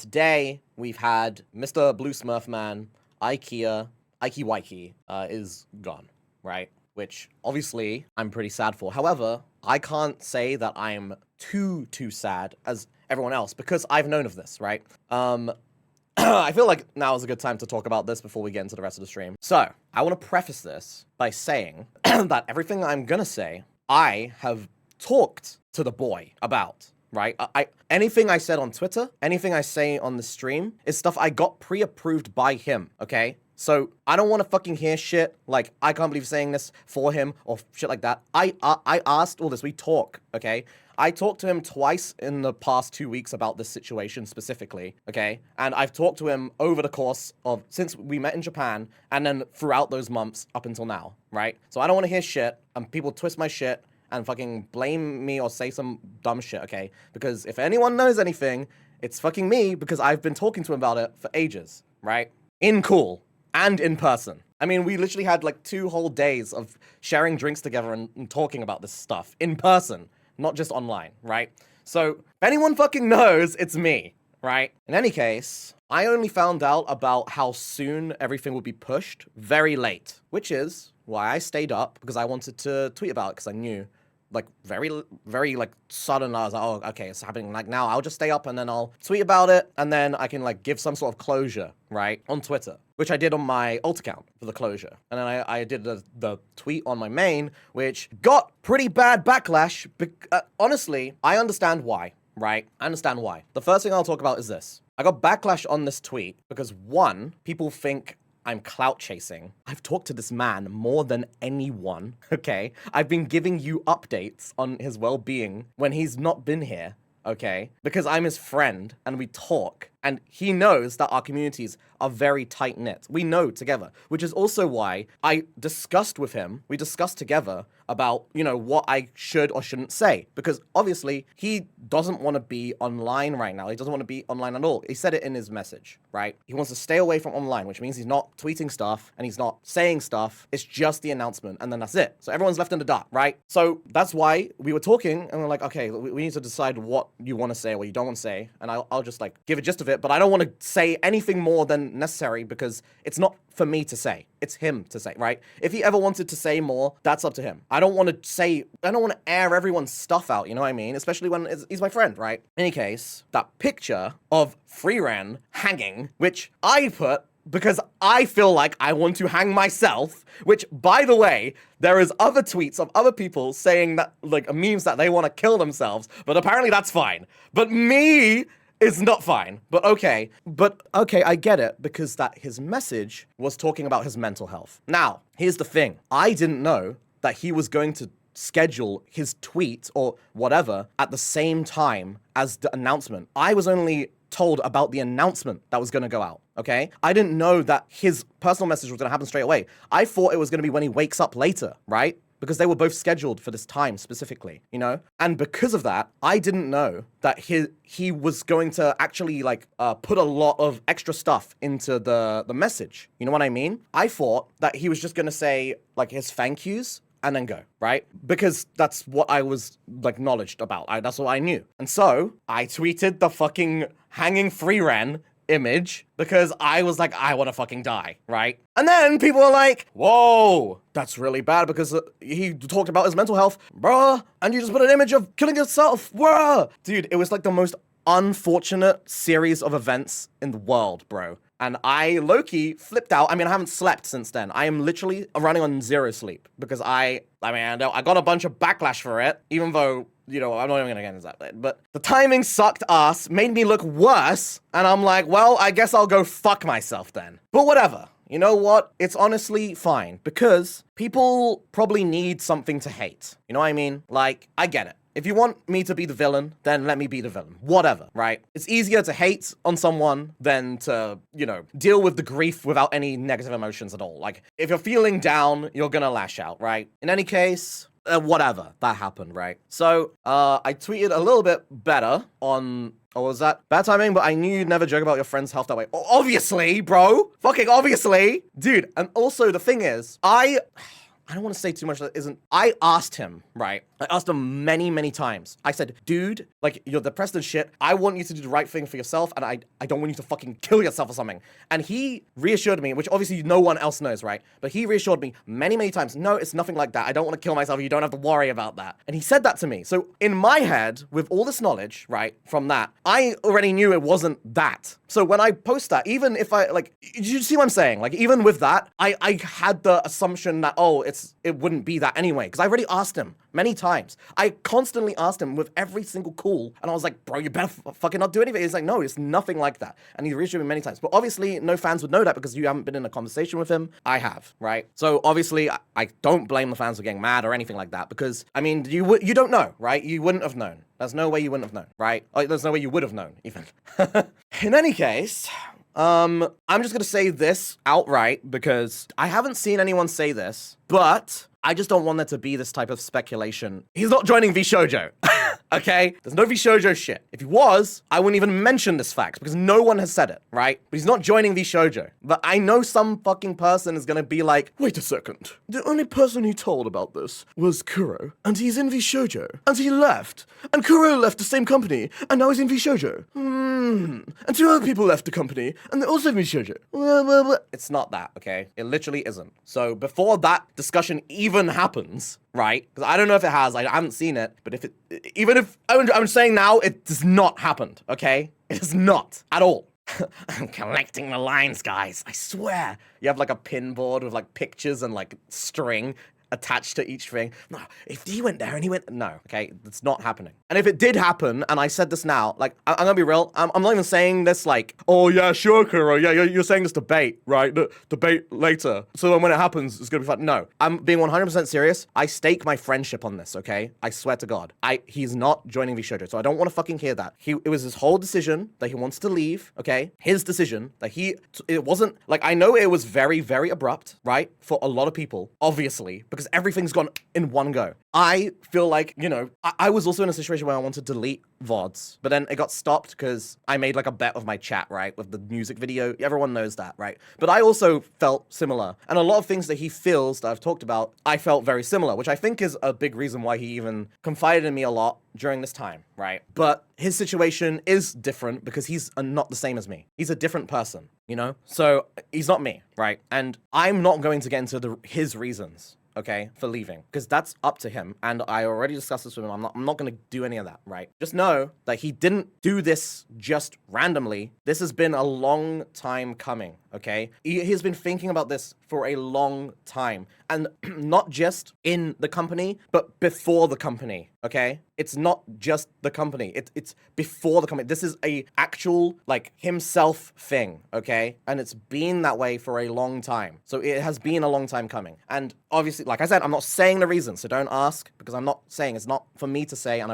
Today, we've had Mr. Blue Smurf Man, Ikea Waikey, is gone, right? Which, obviously, I'm pretty sad for. However, I can't say that I'm too sad as everyone else, because I've known of this, right? I feel like now is a good time to talk about this before we get into the rest of the stream. So, I want to preface this by saying that everything I'm gonna say, I have talked to the boy about, right? Anything I said on Twitter, anything I say on the stream is stuff I got pre-approved by him, okay? So I don't want to fucking hear shit like, I can't believe saying this for him or shit like that. I asked all this, we talk, okay? I talked to him twice in the past 2 weeks about this situation specifically, okay? And I've talked to him over the course of, since we met in Japan, and then throughout those months up until now, right? So I don't want to hear shit, and people twist my shit, and fucking blame me or say some dumb shit, okay? Because if anyone knows anything, it's fucking me, because I've been talking to him about it for ages, right? In cool, and in person. I mean, we literally had like 2 whole days of sharing drinks together and talking about this stuff in person, not just online, right? So, if anyone fucking knows, it's me, right? In any case, I only found out about how soon everything would be pushed very late, which is why I stayed up, because I wanted to tweet about it, because I knew like very like sudden. I was like, oh, okay, it's happening like now. I'll just stay up and then I'll tweet about it, and then I can like give some sort of closure, right, on Twitter, which I did on my alt account for the closure. And then I did the tweet on my main, which got pretty bad backlash. Honestly, I understand why, right? I understand why. The first thing I'll talk about is this. I got backlash on this tweet because, one, people think I'm clout chasing. I've talked to this man more than anyone, okay? I've been giving you updates on his well-being when he's not been here, okay? Because I'm his friend and we talk, and he knows that our communities are very tight-knit. We know together, which is also why I discussed with him, we discussed together about, you know, what I should or shouldn't say. Because obviously, he doesn't want to be online right now. He doesn't want to be online at all. He said it in his message, right? He wants to stay away from online, which means he's not tweeting stuff and he's not saying stuff. It's just the announcement, and then that's it. So everyone's left in the dark, right? So that's why we were talking, and we're like, okay, we need to decide what you want to say or what you don't want to say, and I'll just like give a gist of it, but I don't want to say anything more than necessary because it's not for me to say. It's him to say, right? If he ever wanted to say more, that's up to him. I don't want to air everyone's stuff out, you know what I mean? Especially when he's my friend, right? In any case, that picture of Freeran hanging, which I put because I feel like I want to hang myself, which, by the way, there is other tweets of other people saying that, like, memes that they want to kill themselves, but apparently that's fine. But me is not fine. But okay, I get it, because that his message was talking about his mental health. Now, here's the thing. I didn't know that he was going to schedule his tweet or whatever at the same time as the announcement. I was only told about the announcement that was going to go out, okay? I didn't know that his personal message was going to happen straight away. I thought it was going to be when he wakes up later, right? Because they were both scheduled for this time specifically, you know? And because of that, I didn't know that he was going to actually like put a lot of extra stuff into the message. You know what I mean? I thought that he was just going to say like his thank yous and then go, right? Because that's what I was like knowledged about. That's what I knew. And so I tweeted the fucking hanging Freeran image because I was like, I want to fucking die, right? And then people were like, whoa, that's really bad because he talked about his mental health, bruh, and you just put an image of killing yourself, bruh. Dude, it was like the most unfortunate series of events in the world, bro. And I low-key flipped out. I mean, I haven't slept since then. I am literally running on 0 sleep because I got a bunch of backlash for it, even though, you know, I'm not even gonna get into that. But the timing sucked ass, made me look worse, and I'm like, well, I guess I'll go fuck myself then. But whatever. You know what? It's honestly fine because people probably need something to hate. You know what I mean? Like, I get it. If you want me to be the villain, then let me be the villain. Whatever, right? It's easier to hate on someone than to, you know, deal with the grief without any negative emotions at all. Like, if you're feeling down, you're gonna lash out, right? In any case, whatever, that happened, right? So, I tweeted a little bit better on, or was that bad timing? But I knew you'd never joke about your friend's health that way. Obviously, bro. Fucking obviously. Dude, and also the thing is, I I don't want to say too much that isn't. I asked him, right? I asked him many, many times. I said, dude, like, you're depressed and shit. I want you to do the right thing for yourself, and I don't want you to fucking kill yourself or something. And he reassured me, which obviously no one else knows, right? But he reassured me many, many times, no, it's nothing like that. I don't want to kill myself. You don't have to worry about that. And he said that to me. So in my head, with all this knowledge, right, from that, I already knew it wasn't that. So when I post that, even if I, like, you see what I'm saying? Like, even with that, I had the assumption that, oh, it wouldn't be that anyway. Because I already asked him many times. I constantly asked him with every single call. And I was like, bro, you better fucking not do anything. He's like, no, it's nothing like that. And he reassured me many times. But obviously, no fans would know that because you haven't been in a conversation with him. I have, right? So obviously, I don't blame the fans for getting mad or anything like that. Because, I mean, you don't know, right? You wouldn't have known. There's no way you wouldn't have known, right? Like, there's no way you would have known, even. In any case, I'm just gonna say this outright because I haven't seen anyone say this, but I just don't want there to be this type of speculation. He's not joining V Shoujo. Okay? There's no V Shoujo shit. If he was, I wouldn't even mention this fact because no one has said it, right? But he's not joining V Shoujo. But I know some fucking person is gonna be like, wait a second. The only person he told about this was Kuro, and he's in V Shoujo, and he left, and Kuro left the same company, and now he's in V Shoujo. And two other people left the company, and they're also in V Shoujo. Well. It's not that, okay? It literally isn't. So before that discussion even happens, right? Because I don't know if it has. I haven't seen it. But if it, even if I'm saying now, it does not happened. Okay, it is not at all. I'm collecting the lines, guys. I swear. You have like a pin board with like pictures and like string attached to each thing. No, if he went there and he went, no, okay, that's not happening. And if it did happen, and I said this now, like, I'm gonna be real, I'm not even saying this like, oh yeah, sure, Kuro, yeah, you're saying this debate, right? The debate later. So then when it happens, it's gonna be fun. No, I'm being 100% serious. I stake my friendship on this, okay? I swear to God. He's not joining V Shoujo, so I don't want to fucking hear that. It was his whole decision that he wants to leave, okay? His decision that it wasn't, like, I know it was very, very abrupt, right? For a lot of people, obviously, because everything's gone in one go. I feel like, you know, I was also in a situation where I wanted to delete VODs, but then it got stopped because I made like a bet with my chat, right? With the music video. Everyone knows that, right? But I also felt similar. And a lot of things that he feels that I've talked about, I felt very similar, which I think is a big reason why he even confided in me a lot during this time, right? But his situation is different because he's not the same as me. He's a different person, you know? So he's not me, right? And I'm not going to get into his reasons, okay, for leaving, because that's up to him, and I already discussed this with him. I'm not gonna do any of that, right? Just know that he didn't do this just randomly. This has been a long time coming, okay? He's been thinking about this for a long time, and not just in the company, but before the company, okay? It's not just the company, it's before the company. This is a actual, like, himself thing, okay? And it's been that way for a long time. So it has been a long time coming. And obviously, like I said, I'm not saying the reason, so don't ask, because I'm not saying, it's not for me to say, and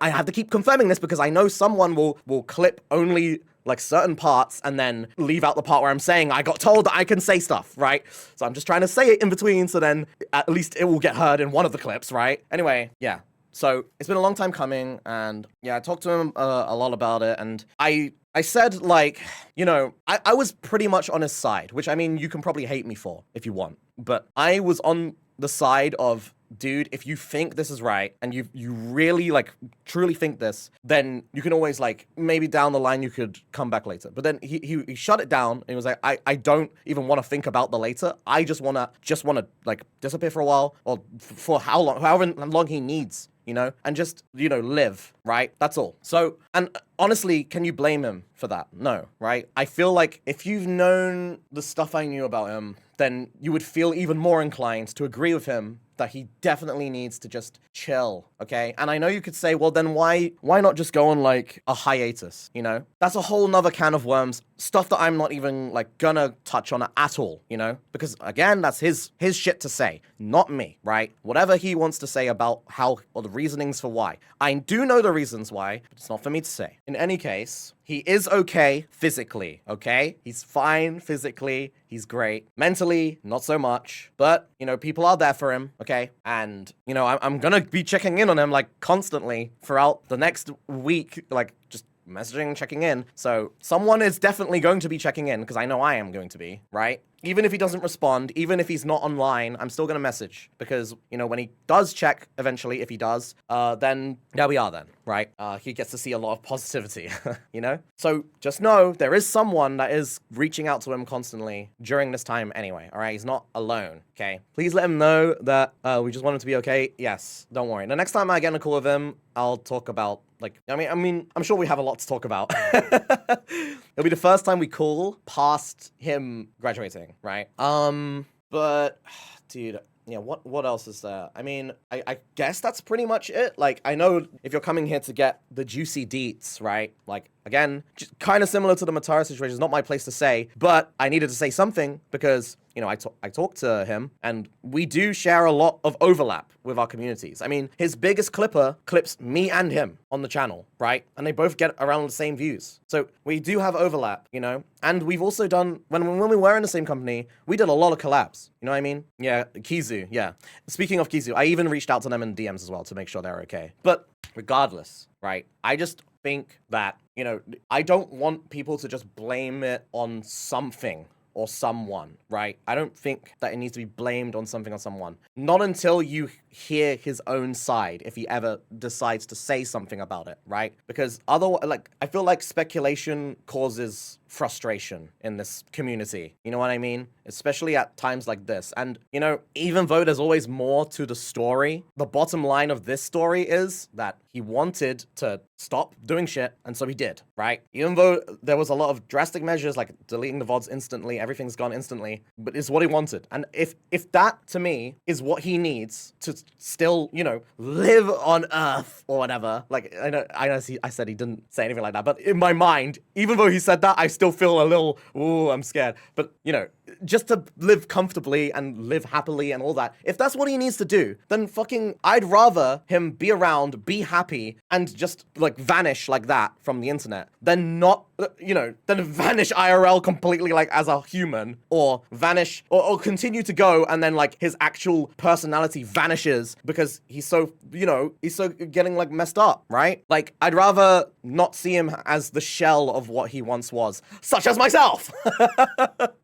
I have to keep confirming this because I know someone will clip only like certain parts and then leave out the part where I'm saying I got told that I can say stuff, right? So I'm just trying to say it in between so then at least it will get heard in one of the clips, right? Anyway, yeah. So it's been a long time coming, and yeah, I talked to him a lot about it, and I said, like, you know, I was pretty much on his side, which, I mean, you can probably hate me for if you want, but I was on the side of, dude, if you think this is right, and you really, like, truly think this, then you can always, like, maybe down the line you could come back later. But then he shut it down, and he was like, I don't even want to think about the later. I just want to, like, disappear for a while, or for how long, however long he needs, you know, and just, you know, live, right? That's all. So, and honestly, can you blame him for that? No, right? I feel like if you've known the stuff I knew about him, then you would feel even more inclined to agree with him that he definitely needs to just chill, okay? And I know you could say, well, then why not just go on, like, a hiatus, you know? That's a whole nother can of worms, stuff that I'm not even, like, gonna touch on at all, you know? Because, again, that's his shit to say, not me, right? Whatever he wants to say about how, or the reasonings for why. I do know the reasons why, but it's not for me to say. In any case, he is okay physically, okay? He's fine physically. He's great. Mentally, not so much. But, you know, people are there for him, okay? And, you know, I'm gonna be checking in on him, like, constantly throughout the next week, like, just messaging, checking in. So someone is definitely going to be checking in, because I know I am going to be, right? Even if he doesn't respond, even if he's not online, I'm still going to message, because, you know, when he does check eventually, if he does, then there we are then, right? He gets to see a lot of positivity, you know? So just know there is someone that is reaching out to him constantly during this time anyway, all right? He's not alone, okay? Please let him know that we just want him to be okay. Yes, don't worry. The next time I get in a call with him, I'll talk about, like, I mean, I'm sure we have a lot to talk about. It'll be the first time we call past him graduating, right? But, dude, yeah, what else is there? I mean, I guess that's pretty much it. Like, I know if you're coming here to get the juicy deets, right? Like, again, just kind of similar to the Matara situation. It's not my place to say, but I needed to say something because, you know, I talked to him, and we do share a lot of overlap with our communities. I mean, his biggest clipper clips me and him on the channel, right? And they both get around the same views. So we do have overlap, you know? And we've also done, when we were in the same company, we did a lot of collabs. You know what I mean? Yeah, Kizu, yeah. Speaking of Kizu, I even reached out to them in DMs as well to make sure they're okay. But regardless, right? I just think that, you know, I don't want people to just blame it on something or someone, right? I don't think that it needs to be blamed on something or someone. Not until you hear his own side, if he ever decides to say something about it, right? Because otherwise, like, I feel like speculation causes frustration in this community. You know what I mean? Especially at times like this. And, you know, even though there's always more to the story, the bottom line of this story is that he wanted to stop doing shit, and so he did, right? Even though there was a lot of drastic measures, like deleting the VODs instantly, everything's gone instantly, but it's what he wanted. And if that, to me, is what he needs to still, you know, live on Earth or whatever, like, I know I said he didn't say anything like that, but in my mind, even though he said that, I still feel a little, ooh, I'm scared. But, you know, just to live comfortably and live happily and all that, if that's what he needs to do, then fucking, I'd rather him be around, be happy, and just, like, vanish like that from the internet than not, you know, than vanish IRL completely, like, as a human, or vanish, or continue to go, and then, like, his actual personality vanishes because he's so, you know, he's so getting, like, messed up, right? Like, I'd rather not see him as the shell of what he once was, such as myself.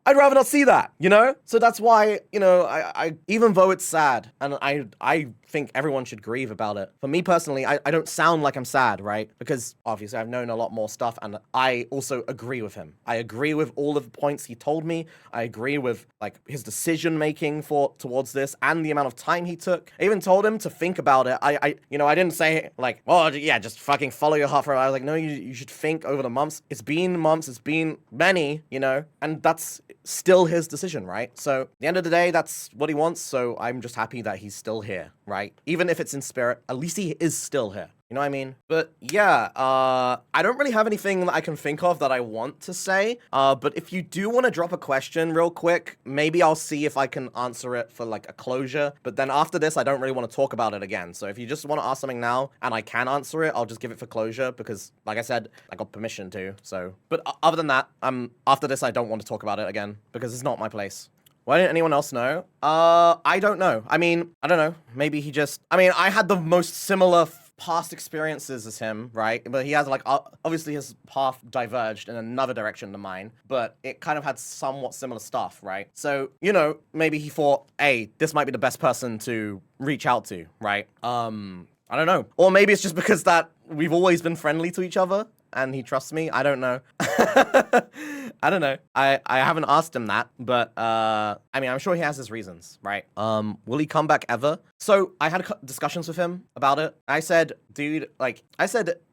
I'd rather not see that, you know? So that's why, you know, I even though it's sad, and I think everyone should grieve about it. For me personally, I don't sound like I'm sad, right? Because obviously I've known a lot more stuff, and I also agree with him. I agree with all of the points he told me. I agree with, like, his decision making towards this and the amount of time he took. I even told him to think about it. I you know, I didn't say, like, oh yeah, just fucking follow your heart. I was like, no, you should think over the months. It's been months, it's been many, you know, and that's still his decision, right? So at the end of the day, that's what he wants. So I'm just happy that he's still here, right? Even if it's in spirit, at least he is still here. You know what I mean? But yeah, I don't really have anything that I can think of that I want to say. But if you do want to drop a question real quick, maybe I'll see if I can answer it for, like, a closure. But then after this, I don't really want to talk about it again. So if you just want to ask something now and I can answer it, I'll just give it for closure because, like I said, I got permission to. So, but other than that, after this, I don't want to talk about it again because it's not my place. Why didn't anyone else know? I don't know. I mean, I don't know. Maybe he just, I mean, I had the most similar past experiences as him, right? But he has, like, obviously his path diverged in another direction than mine, but it kind of had somewhat similar stuff, right? So, you know, maybe he thought, hey, this might be the best person to reach out to, right? I don't know. Or maybe it's just because that we've always been friendly to each other and he trusts me. I don't know. I don't know. I haven't asked him that, but I mean, I'm sure he has his reasons, right? Will he come back ever? So I had discussions with him about it. I said, dude, like,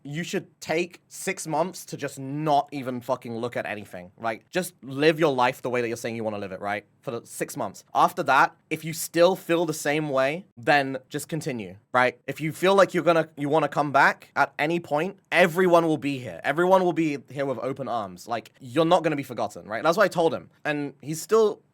you should take 6 months to just not even fucking look at anything. Like, just live your life the way that you're saying you want to live it, right? For the 6 months. After that, if you still feel the same way, then just continue, right? If you feel like you want to come back at any point, everyone will be here. Everyone will be here with open arms. Like, you're not going to be forgotten, right? That's what I told him. And he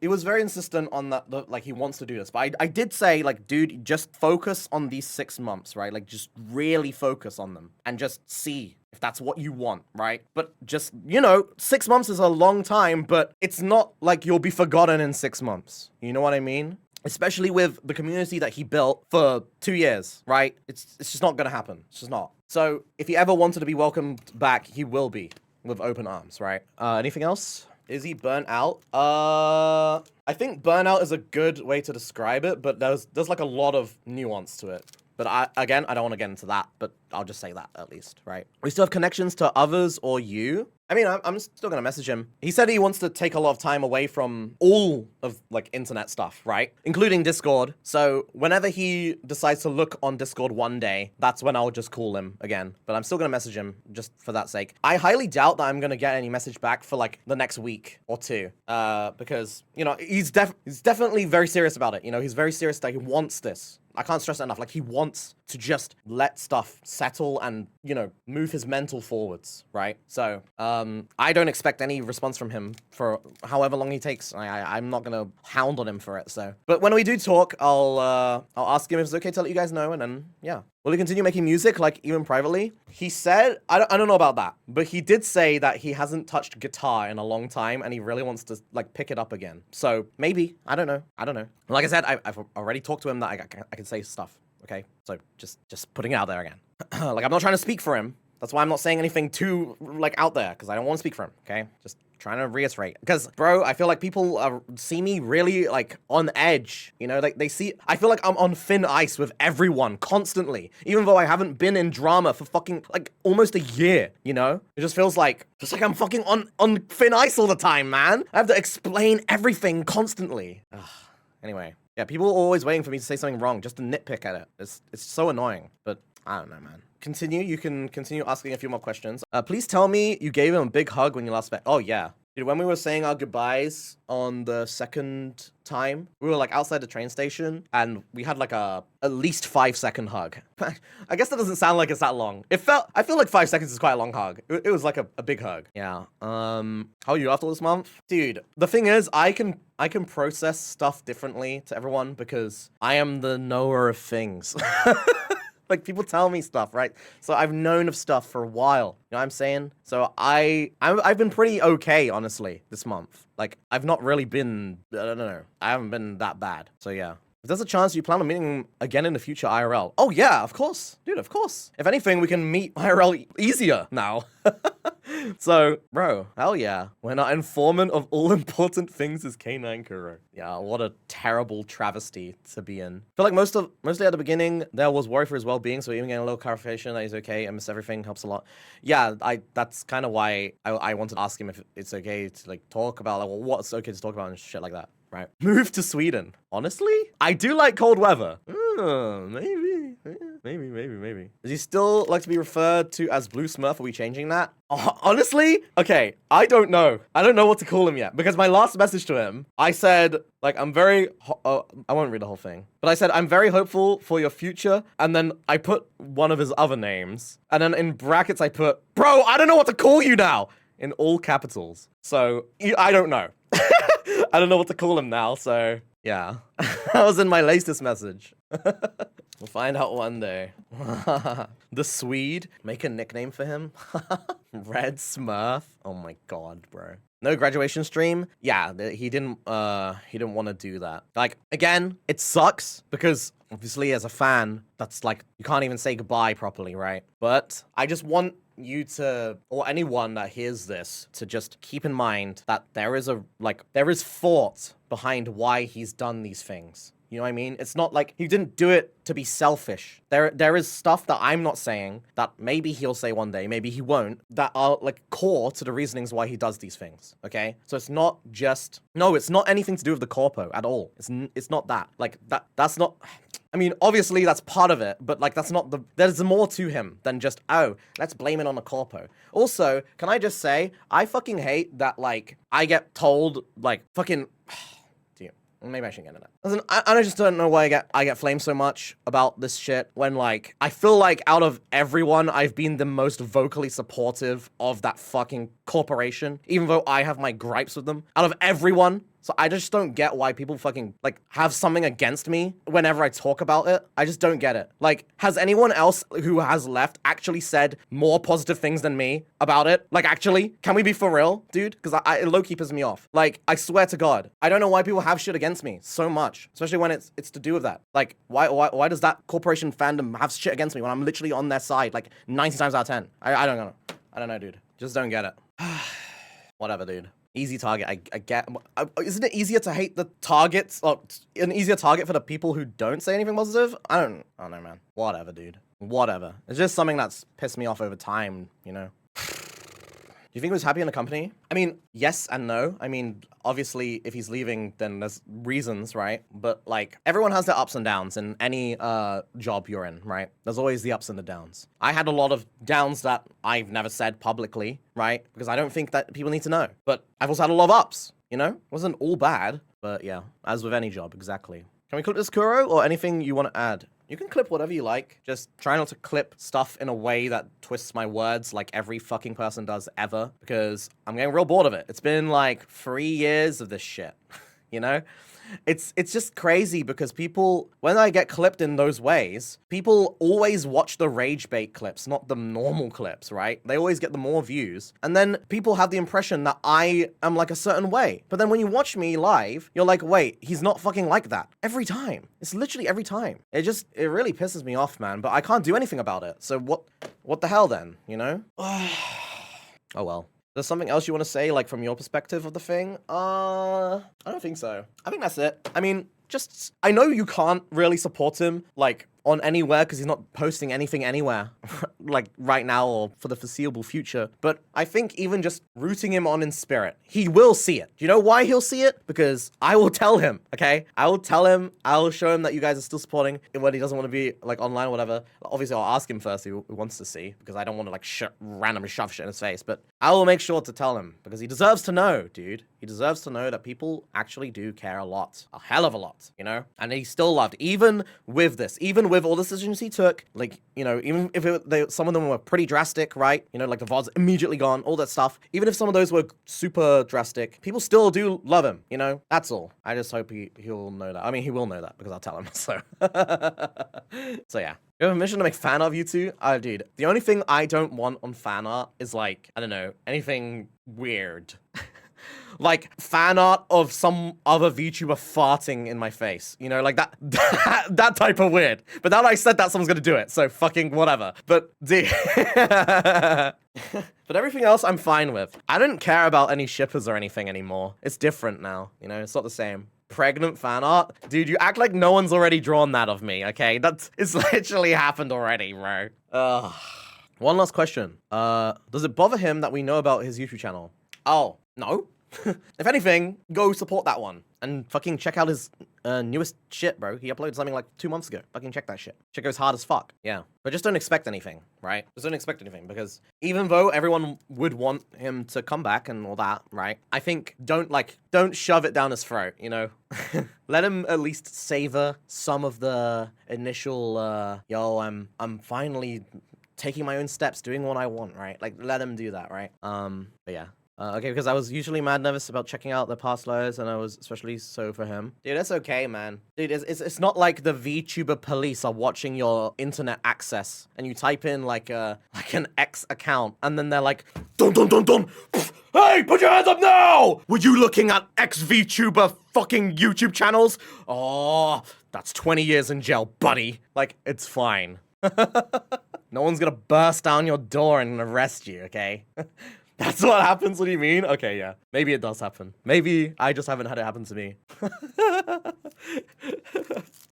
was very insistent on that, like, he wants to do this. But I did say, like, dude, just focus on these 6 months, right? Like, just really focus on them and just see if that's what you want, right? But just, you know, 6 months is a long time, but it's not like you'll be forgotten in 6 months. You know what I mean? especially with the community that he built for 2 years, right? It's just not gonna happen. It's just not. So if he ever wanted to be welcomed back, he will be with open arms, right? Anything else? Is he burnt out? I think burnout is a good way to describe it, but there's like a lot of nuance to it. But I don't want to get into that, but I'll just say that at least, right? We still have connections to others or you. I mean, I'm still gonna message him. He said he wants to take a lot of time away from all of like internet stuff, right? Including Discord. So whenever he decides to look on Discord one day, that's when I'll just call him again. But I'm still gonna message him just for that sake. I highly doubt that I'm gonna get any message back for like the next week or two. Because, you know, he's definitely very serious about it. You know, he's very serious that he wants this. I can't stress it enough. Like, he wants to just let stuff settle and, you know, move his mental forwards, right? So, I don't expect any response from him for however long he takes. I'm not gonna hound on him for it, so. But when we do talk, I'll ask him if it's okay to let you guys know, and then, yeah. Will he continue making music, like, even privately? He said, I don't know about that, but he did say that he hasn't touched guitar in a long time, and he really wants to, like, pick it up again. So, maybe. I don't know. Like I said, I've already talked to him that I can say stuff, okay? So, just putting it out there again. Like, I'm not trying to speak for him. That's why I'm not saying anything too, like, out there, because I don't want to speak for him, okay? Just trying to reiterate. Because, bro, I feel like people see me really, like, on edge. You know, like, I feel like I'm on thin ice with everyone, constantly. Even though I haven't been in drama for fucking, like, almost a year, you know? It just feels like I'm fucking on thin ice all the time, man. I have to explain everything constantly. Ugh. Anyway. Yeah, people are always waiting for me to say something wrong, just to nitpick at it. It's so annoying, but I don't know, man. You can continue asking a few more questions. Please tell me you gave him a big hug when you last met. Oh, yeah. Dude, when we were saying our goodbyes on the second time, we were like outside the train station and we had like at least 5-second hug. I guess that doesn't sound like it's that long. I feel like 5 seconds is quite a long hug. It was like a big hug. Yeah. How are you after this month? Dude, the thing is, I can process stuff differently to everyone because I am the knower of things. Like, people tell me stuff, right? So I've known of stuff for a while. You know what I'm saying? So I've been pretty okay, honestly, this month. Like, I've not really been, I don't know. I haven't been that bad. So yeah. If there's a chance you plan on meeting again in the future IRL. Oh yeah, of course. Dude, of course. If anything, we can meet IRL easier now. So, bro, hell yeah. When our informant of all important things is K9 Kuro. Yeah, what a terrible travesty to be in. I feel like mostly at the beginning, there was worry for his well-being, so even getting a little clarification that he's okay and miss everything helps a lot. Yeah, that's kind of why I wanted to ask him if it's okay to, like, talk about, like, well, what's okay to talk about and shit like that. Right. Move to Sweden. Honestly? I do like cold weather. Maybe. Maybe. Does he still like to be referred to as Blue Smurf? Are we changing that? Honestly? Okay, I don't know. I don't know what to call him yet. Because my last message to him, I said, like, I won't read the whole thing. But I said, I'm very hopeful for your future. And then I put one of his other names. And then in brackets, I put, bro, I don't know what to call you now. In all capitals. So, I don't know. I don't know what to call him now, so yeah. That was in my latest message. We'll find out one day. The Swede. Make a nickname for him. Red Smurf. Oh my god, bro. No graduation stream? Yeah, he didn't want to do that. Like, again, it sucks because obviously as a fan, that's like, you can't even say goodbye properly, right? But I just want you to, or anyone that hears this, to just keep in mind that there is thought behind why he's done these things. You know what I mean? It's not like he didn't do it to be selfish. There is stuff that I'm not saying that maybe he'll say one day, maybe he won't, that are like core to the reasonings why he does these things, okay? So it's not just, no, it's not anything to do with the corpo at all. It's not that. Like, that's not, I mean, obviously that's part of it, but like, there's more to him than just, oh, let's blame it on the corpo. Also, can I just say, I fucking hate that, like, I get told, like, fucking, maybe I shouldn't get into that. Listen, I just don't know why I get flamed so much about this shit when, like, I feel like out of everyone, I've been the most vocally supportive of that fucking corporation, even though I have my gripes with them. Out of everyone, So I just don't get why people fucking, like, have something against me whenever I talk about it. I just don't get it. Like, has anyone else who has left actually said more positive things than me about it? Like, actually, can we be for real, dude? Because it low-key pisses me off. Like, I swear to God, I don't know why people have shit against me so much, especially when it's to do with that. Like, why does that corporation fandom have shit against me when I'm literally on their side, like, 90 times out of 10? I don't know. I don't know, dude. Just don't get it. Whatever, dude. Easy target. I get. Isn't it easier to hate the targets, or an easier target for the people who don't say anything positive? I don't know, man. Whatever, dude. Whatever. It's just something that's pissed me off over time, you know? Do you think he was happy in the company? I mean, yes and no. I mean, obviously, if he's leaving, then there's reasons, right? But, like, everyone has their ups and downs in any job you're in, right? There's always the ups and the downs. I had a lot of downs that I've never said publicly, right? Because I don't think that people need to know. But I've also had a lot of ups, you know? It wasn't all bad, but yeah, as with any job, exactly. Can we clip this, Kuro, or anything you want to add? You can clip whatever you like. Just try not to clip stuff in a way that twists my words like every fucking person does ever, because I'm getting real bored of it. It's been like 3 years of this shit, you know? It's just crazy because people, when I get clipped in those ways, people always watch the rage bait clips, not the normal clips, right? They always get the more views. And then people have the impression that I am like a certain way. But then when you watch me live, you're like, wait, he's not fucking like that. Every time. It's literally every time. It really pisses me off, man. But I can't do anything about it. So what the hell then, you know? Oh well. There's something else you want to say, like, from your perspective of the thing? I don't think so. I think that's it. I mean, just, I know you can't really support him, like, on anywhere, because he's not posting anything anywhere, like, right now or for the foreseeable future. But I think even just rooting him on in spirit, he will see it. Do you know why he'll see it? Because I will tell him, okay? I will tell him, I will show him that you guys are still supporting when he doesn't want to be, like, online or whatever. Obviously, I'll ask him first who wants to see, because I don't want to, like, randomly shove shit in his face. But I will make sure to tell him, because he deserves to know, dude. He deserves to know that people actually do care a lot. A hell of a lot, you know? And he's still loved, even with this, even with all the decisions he took, like, you know, even if some of them were pretty drastic, right? You know, like the VOD's immediately gone, all that stuff. Even if some of those were super drastic, people still do love him, you know? That's all. I just hope he'll know that. I mean, he will know that because I'll tell him, so. So yeah. You have a mission to make fan art of you two? Dude, the only thing I don't want on fan art is, like, I don't know, anything weird. Like, fan art of some other VTuber farting in my face. You know, like that type of weird. But now that I said that, someone's gonna do it, so fucking whatever. But, dude. But everything else I'm fine with. I don't care about any shippers or anything anymore. It's different now, you know? It's not the same. Pregnant fan art? Dude, you act like no one's already drawn that of me, okay? It's literally happened already, bro. Ugh. One last question. Does it bother him that we know about his YouTube channel? Oh, no. If anything, go support that one. And fucking check out his newest shit, bro. He uploaded something like 2 months ago. Fucking check that shit. Shit goes hard as fuck. Yeah. But just don't expect anything, right? Just don't expect anything, because even though everyone would want him to come back and all that, right? I think don't shove it down his throat, you know? Let him at least savor some of the initial, yo, I'm finally taking my own steps, doing what I want, right? Like, let him do that, right? But yeah. Okay, because I was usually mad nervous about checking out the past lows, and I was especially so for him. Dude, that's okay, man. Dude, it's not like the VTuber police are watching your internet access, and you type in like an X account, and then they're like, dun dun dun dun, hey, put your hands up now! Were you looking at ex-VTuber fucking YouTube channels? Oh, that's 20 years in jail, buddy. Like, it's fine. No one's gonna burst down your door and arrest you, okay? That's what happens? What do you mean? Okay, yeah. Maybe it does happen. Maybe I just haven't had it happen to me.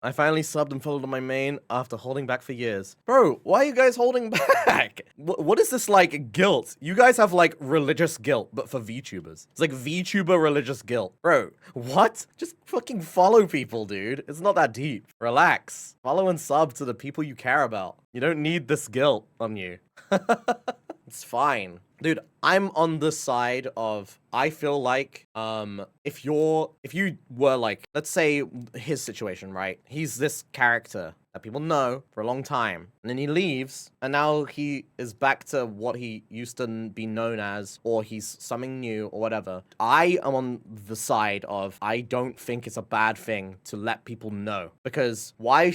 I finally subbed and followed on my main after holding back for years. Bro, why are you guys holding back? What is this, like, guilt? You guys have, like, religious guilt, but for VTubers. It's like VTuber religious guilt. Bro, what? Just fucking follow people, dude. It's not that deep. Relax. Follow and sub to the people you care about. You don't need this guilt on you. It's fine. Dude, I'm on the side of, I feel like if you were like, let's say his situation, right? He's this character that people know for a long time, and then he leaves, and now he is back to what he used to be known as, or he's something new or whatever. I am on the side of, I don't think it's a bad thing to let people know, because why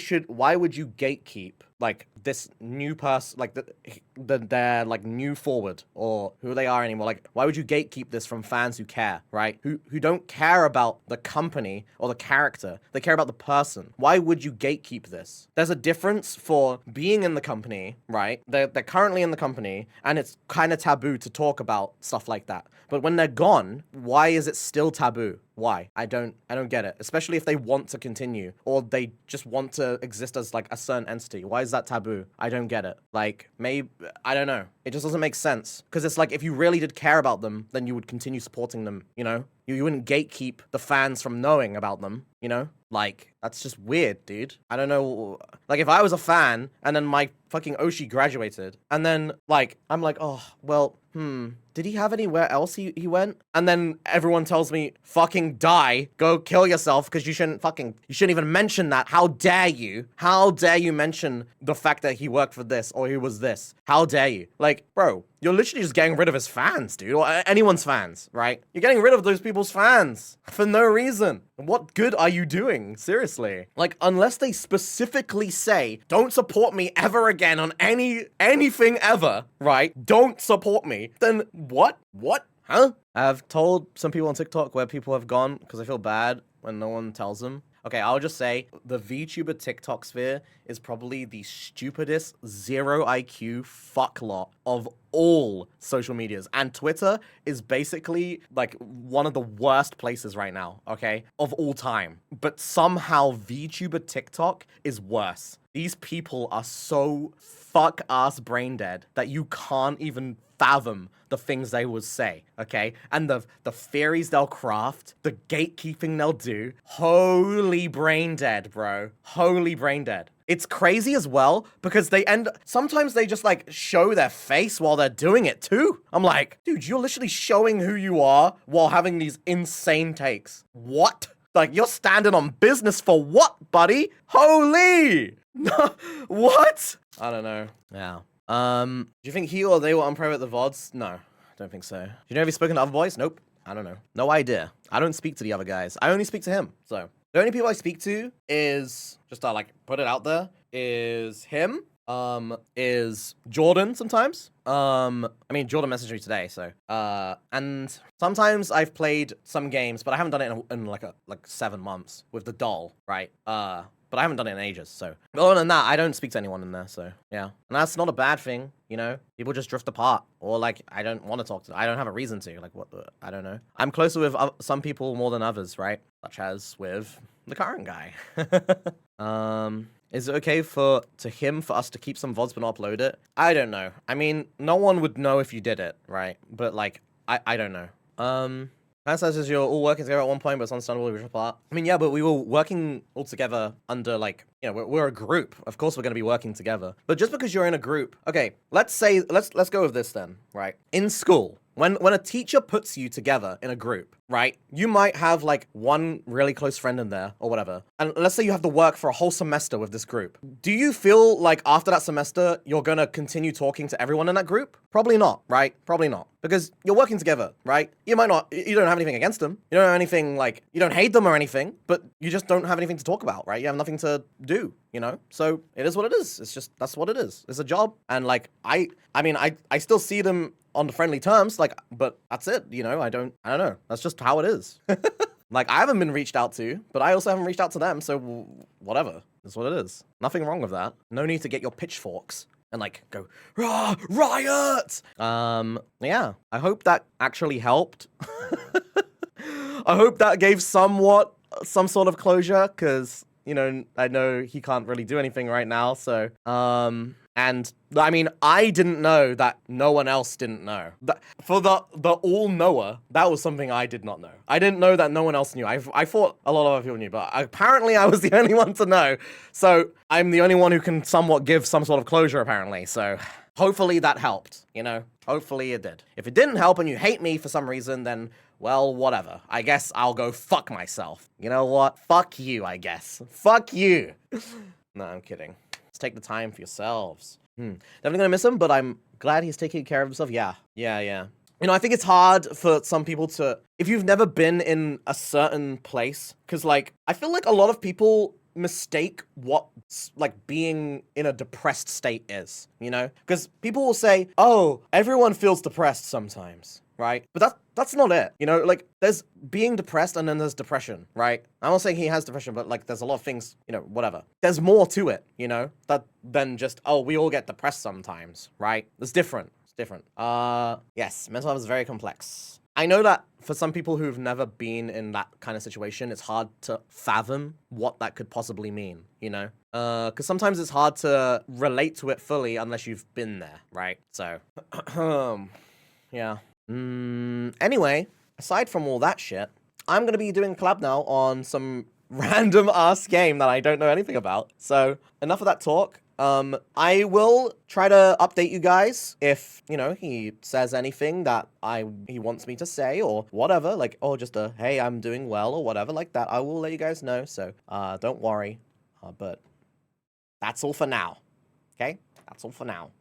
would you gatekeep like this new person, like they're like new forward or who they are anymore? Like, why would you gatekeep this from fans who care, right? Who don't care about the company or the character, they care about the person. Why would you gatekeep this? There's a difference for being in the company, right? They're currently in the company, and it's kind of taboo to talk about stuff like that. But when they're gone, why is it still taboo? Why? I don't get it. Especially if they want to continue, or they just want to exist as like a certain entity. Why is that taboo? I don't get it. Like, maybe, I don't know. It just doesn't make sense. Because it's like, if you really did care about them, then you would continue supporting them, you know? You wouldn't gatekeep the fans from knowing about them, you know? Like, that's just weird, dude. I don't know. Like, if I was a fan, and then my fucking Oshi graduated, and then, like, I'm like, oh, well, did he have anywhere else he went? And then everyone tells me, fucking die, go kill yourself, because you shouldn't even mention that. How dare you? How dare you mention the fact that he worked for this, or he was this? How dare you? Like, bro, you're literally just getting rid of his fans, dude, or anyone's fans, right? You're getting rid of those people's fans for no reason. What good are you doing? Seriously. Like, unless they specifically say, don't support me ever again on anything ever, right? Don't support me. Then what? What? Huh? I've told some people on TikTok where people have gone because I feel bad when no one tells them. Okay, I'll just say the VTuber TikTok sphere is probably the stupidest zero IQ fucklot of all social medias. And Twitter is basically like one of the worst places right now, okay, of all time. But somehow VTuber TikTok is worse. These people are so fuck-ass brain dead that you can't even fathom the things they would say, okay? And the theories they'll craft, the gatekeeping they'll do. Holy brain dead, bro. Holy brain dead. It's crazy as well because sometimes they just like show their face while they're doing it too. I'm like, dude, you're literally showing who you are while having these insane takes. What? Like, you're standing on business for what, buddy? Holy! What? I don't know. Yeah. Do you think he or they will unprivate the VODs? No, I don't think so. Do you know if he's spoken to other boys? Nope. I don't know. No idea. I don't speak to the other guys. I only speak to him. So the only people I speak to is, just to like put it out there, is him, is Jordan sometimes. I mean, Jordan messaged me today, so, and sometimes I've played some games, but I haven't done it in like 7 months with the doll, right? But I haven't done it in ages, so. But other than that, I don't speak to anyone in there, so, yeah. And that's not a bad thing, you know? People just drift apart, or, like, I don't want to talk to them. I don't have a reason to, like, I don't know. I'm closer with some people more than others, right? Such as with the current guy. Is it okay for us to keep some VODs but not upload it? I don't know. I mean, no one would know if you did it, right? But, like, I don't know. That says you're all working together at one point, but it's understandable we drift apart. I mean, yeah, but we were working all together under, like, you know, we're a group. Of course we're going to be working together. But just because you're in a group, okay, let's go with this then, right? In school, when a teacher puts you together in a group, right, you might have like one really close friend in there or whatever. And let's say you have to work for a whole semester with this group. Do you feel like after that semester, you're going to continue talking to everyone in that group? Probably not, right? Probably not. Because you're working together, right? You don't have anything against them. You don't have anything like, you don't hate them or anything, but you just don't have anything to talk about, right? You have nothing to do, you know? So it is what it is. It's just, that's what it is. It's a job. And like, I mean, I still see them on the friendly terms, like, but that's it, you know? I don't know. That's just how it is. Like, I haven't been reached out to, but I also haven't reached out to them, so whatever. That's what it is. Nothing wrong with that. No need to get your pitchforks and like go, rah, riot! Yeah, I hope that actually helped. I hope that gave some sort of closure, because, you know, I know he can't really do anything right now, so, and I mean, I didn't know that no one else didn't know. For the all-knower, that was something I did not know. I didn't know that no one else knew. I thought a lot of other people knew, but apparently I was the only one to know. So I'm the only one who can somewhat give some sort of closure, apparently. So hopefully that helped, you know? Hopefully it did. If it didn't help and you hate me for some reason, then, well, whatever. I guess I'll go fuck myself. You know what? Fuck you, I guess. Fuck you. No, I'm kidding. Let's take the time for yourselves. Definitely gonna miss him, but I'm glad he's taking care of himself. Yeah. You know, I think it's hard for some people to, if you've never been in a certain place, because, like, I feel like a lot of people mistake what, like, being in a depressed state is, you know? Because people will say, oh, everyone feels depressed sometimes, right? But that's not it, you know? Like, there's being depressed and then there's depression, right? I'm not saying he has depression, but, like, there's a lot of things, you know, whatever. There's more to it, you know, than just, oh, we all get depressed sometimes, right? It's different. Different. Yes, mental health is very complex. I know that for some people who've never been in that kind of situation, it's hard to fathom what that could possibly mean, you know? Because sometimes it's hard to relate to it fully unless you've been there, right? So, yeah. Anyway, aside from all that shit, I'm gonna be doing a collab now on some random ass game that I don't know anything about. So, enough of that talk. I will try to update you guys if, you know, he says anything that he wants me to say or whatever, like, oh, just a, hey, I'm doing well or whatever like that. I will let you guys know, so, don't worry. But that's all for now, okay? That's all for now.